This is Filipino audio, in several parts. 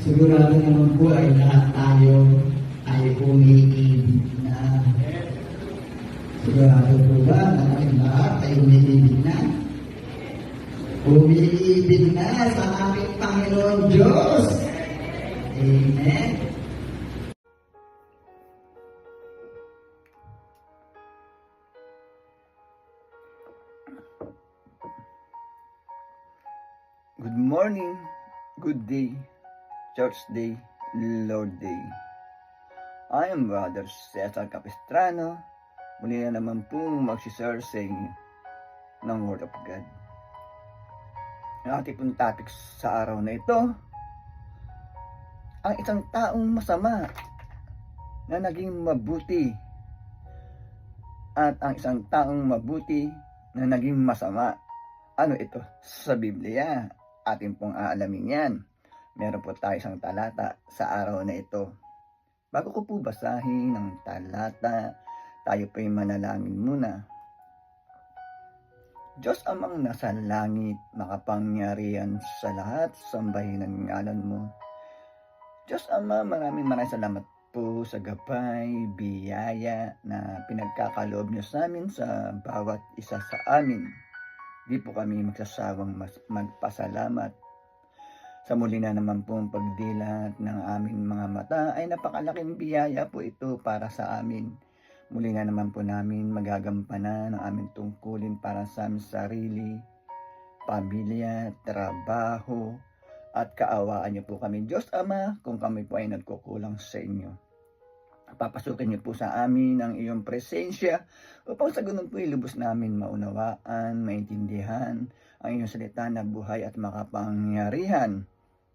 Sigurado naman po ay lahat tayo ay umiibig na. Sigurado po ba na kaming lahat ay umiibig na? Umiibig na sa aming Panginoon Diyos. Amen. Good morning, good day, Church Day, Lord Day. I am Brother Cesar Capistrano. Muli na naman pong magsishare sa inyo ng Word of God. Ang ating pong topic sa araw na ito, ang isang taong masama na naging mabuti at ang isang taong mabuti na naging masama. Ano ito sa Biblia? Atin pong aalamin yan. Meron po tayo isang talata sa araw na ito. Bago ko po basahin ang talata, tayo po'y manalangin muna. Diyos amang nasa langit, makapangyarihan sa lahat, sambahin ang ngalan mo. Diyos Ama, maraming salamat po sa gabay, biyaya na pinagkakaloob niyo sa amin sa bawat isa sa amin. Di po kami magsasawang magpasalamat. Sa muli na naman pong pagdilat ng aming mga mata ay napakalaking biyaya po ito para sa amin. Muli na naman po namin magagampanan ang aming tungkulin para sa aming sarili, pamilya, trabaho, at kaawaan niyo po kami. Diyos Ama, kung kami po ay nagkukulang sa inyo, papasukin niyo po sa amin ang iyong presensya upang sa ganun po ilubos namin maunawaan, maintindihan ang iyong salita na buhay at makapangyarihan.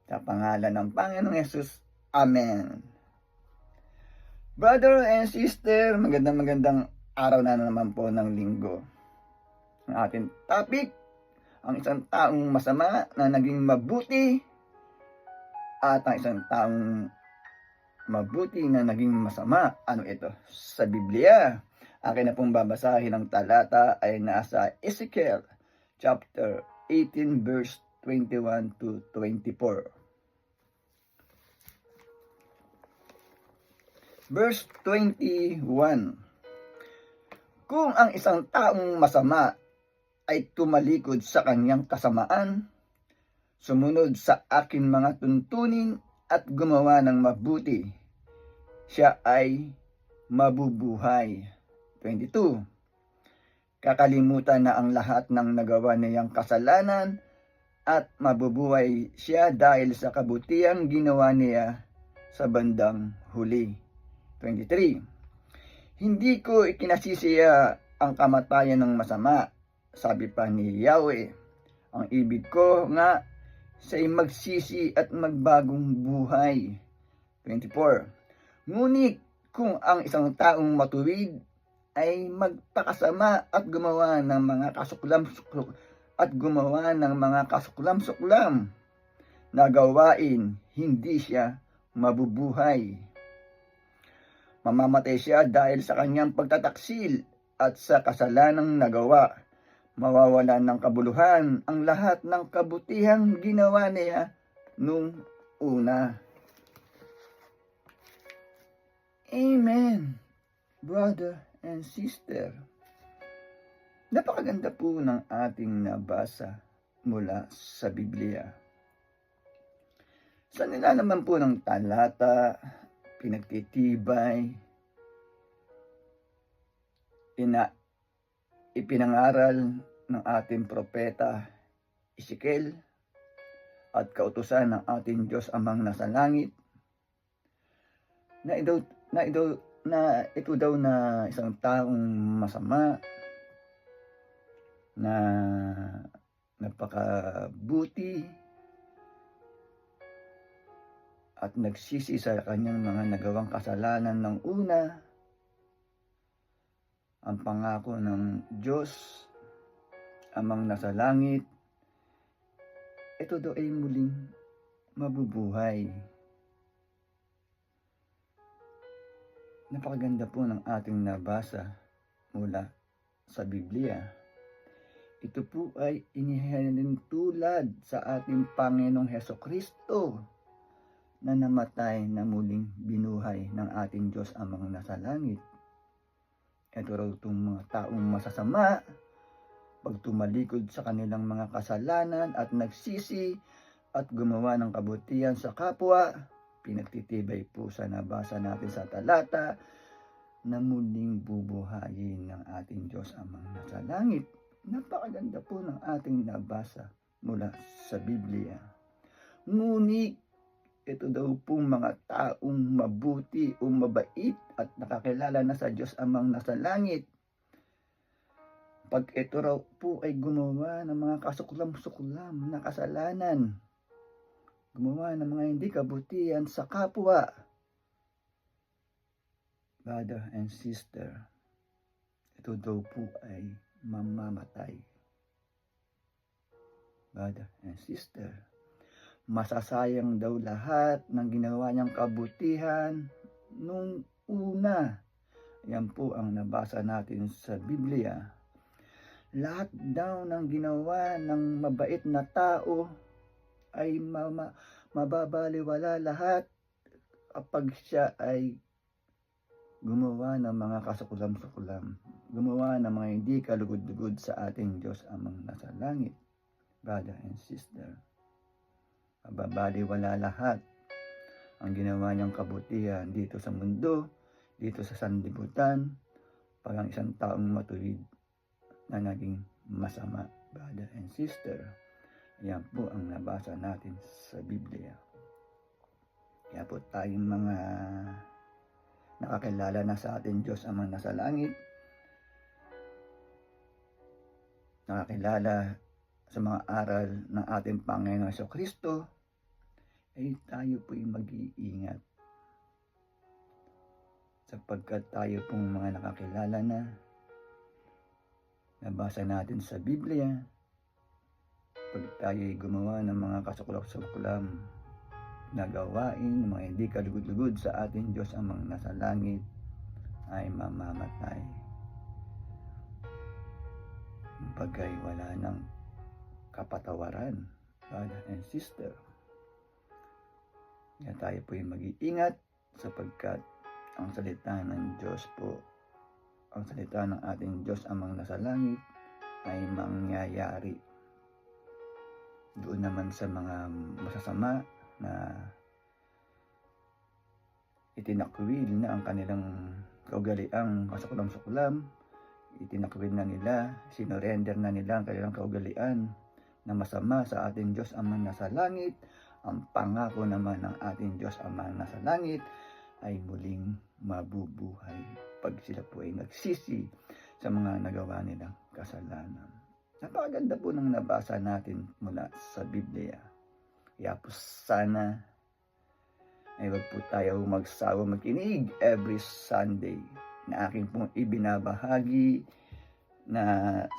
Sa pangalan ng Panginoong Yesus. Amen. Brother and sister, magandang araw na naman po ng linggo. Ang ating topic, ang isang taong masama na naging mabuti at ang isang taong mabuti na naging masama. Ano ito sa Biblia? Akin na pong babasahin ang talata ay nasa Ezekiel chapter 18 verse 21 to 24. Verse 21. Kung ang isang taong masama ay tumalikod sa kanyang kasamaan, sumunod sa aking mga tuntunin at gumawa ng mabuti, siya ay mabubuhay. 22. Kakalimutan na ang lahat ng nagawa niyang kasalanan at mabubuhay siya dahil sa kabutihang ginawa niya sa bandang huli. 23. Hindi ko ikinasisiya ang kamatayan ng masama, sabi pa ni Yahweh. Ang ibig ko nga siya'y magsisi at magbagong buhay. 24. Ngunit kung ang isang taong matuwid ay magpakasama at gumawa ng mga kasuklam-suklam na gawain, hindi siya mabubuhay. Mamamatay siya dahil sa kanyang pagtataksil at sa kasalanang nagawa. Mawawalan ng kabuluhan ang lahat ng kabutihang ginawa niya nung una. Amen, brother and sister. Napakaganda po ng ating nabasa mula sa Biblia. Sa nila naman po ng talata, pinagtitibay, ipinangaral ng ating propeta Ezekiel at kautusan ng ating Diyos amang nasa langit na ito daw na isang taong masama na napakabuti at nagsisi sa kanyang mga nagawang kasalanan ng una. Ang pangako ng Diyos amang nasa langit, ito daw ay muling mabubuhay. Napakaganda po ng ating nabasa mula sa Biblia. Ito po ay inihalin tulad sa ating Panginoong Hesukristo na namatay na muling binuhay ng ating Diyos Amang nasa langit. Ito raw itong mga taong masasama, pag tumalikod sa kanilang mga kasalanan at nagsisi at gumawa ng kabutihan sa kapwa, pinagtitibay po sa nabasa natin sa talata na muling bubuhayin ng ating Diyos Amang nasa langit. Napakaganda po ng ating nabasa mula sa Biblia. Ngunit ito daw pong mga taong mabuti o mabait at nakakilala na sa Diyos Amang nasa langit, pag ito raw po ay gumawa ng mga kasuklam-suklam na kasalanan, gumawa ng mga hindi kabutihan sa kapwa, brother and sister, ito daw po ay mamamatay. Brother and sister, masasayang daw lahat ng ginawa niyang kabutihan nung una. Yan po ang nabasa natin sa Biblia. Lahat daw ng ginawa ng mabait na tao ay mababaliwala lahat kapag siya ay gumawa ng mga kasukulam-sukulam, gumawa ng mga hindi kalugod-lugod sa ating Diyos Amang nasa langit. Brother and sister, mababaliwala lahat ang ginawa niyang kabutihan dito sa mundo, dito sa sanlibutan, pag ang isang taong matuwid na naging masama. Brother and sister, yan po ang nabasa natin sa Biblia. Kaya po tayong mga nakakilala na sa ating Diyos Amang nasa langit, nakakilala sa mga aral ng ating Panginoon Jesucristo, ay tayo po'y mag-iingat. Sapagkat tayo pong mga nakakilala na, nabasa natin sa Biblia, pag tayo'y gumawa ng mga kasukulap-sukulam na gawain, mga hindi kalugod-lugod sa ating Diyos Amang nasa langit, ay mamamatay. Bagay wala ng kapatawaran, brother and sister. Kaya tayo po'y mag-iingat sapagkat ang salita ng Diyos po, ang salita ng ating Diyos Amang nasa langit ay mangyayari. Doon naman sa mga masasama na itinakwil na ang kanilang kaugaliang kasukulam-sukulam, itinakwil na nila, sinorender na nila ang kanilang kaugalian na masama sa ating Diyos Amang nasa langit. Ang pangako naman ng ating Diyos Amang nasa langit ay muling mabubuhay pag sila po ay nagsisi sa mga nagawa nilang kasalanan. Napakaganda po ng nabasa natin mula sa Biblia. Kaya po sana ay wag po tayo magsawa makinig every Sunday na aking pong ibinabahagi na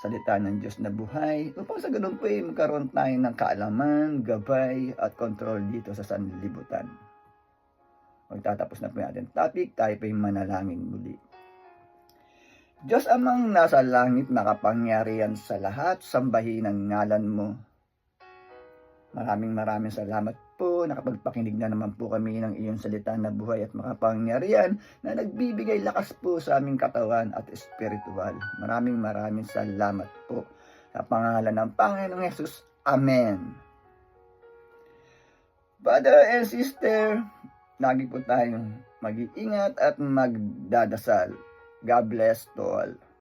salita ng Diyos na buhay, upang sa ganun po ay magkaroon tayo ng kaalaman, gabay at control dito sa sanlibutan. Magtatapos na po yung ating topic, tayo po yung manalangin muli. Diyos Amang nasa langit, makapangyarihan sa lahat, sambahin ang ngalan mo. Maraming salamat po, nakapagpakinig na naman po kami ng iyong salita na buhay at makapangyarihan na nagbibigay lakas po sa aming katawan at espiritual. Maraming salamat po sa pangalan ng Panginoong Hesus. Amen. Brother and sister, lagi po tayong mag-iingat at magdadasal. God bless to all.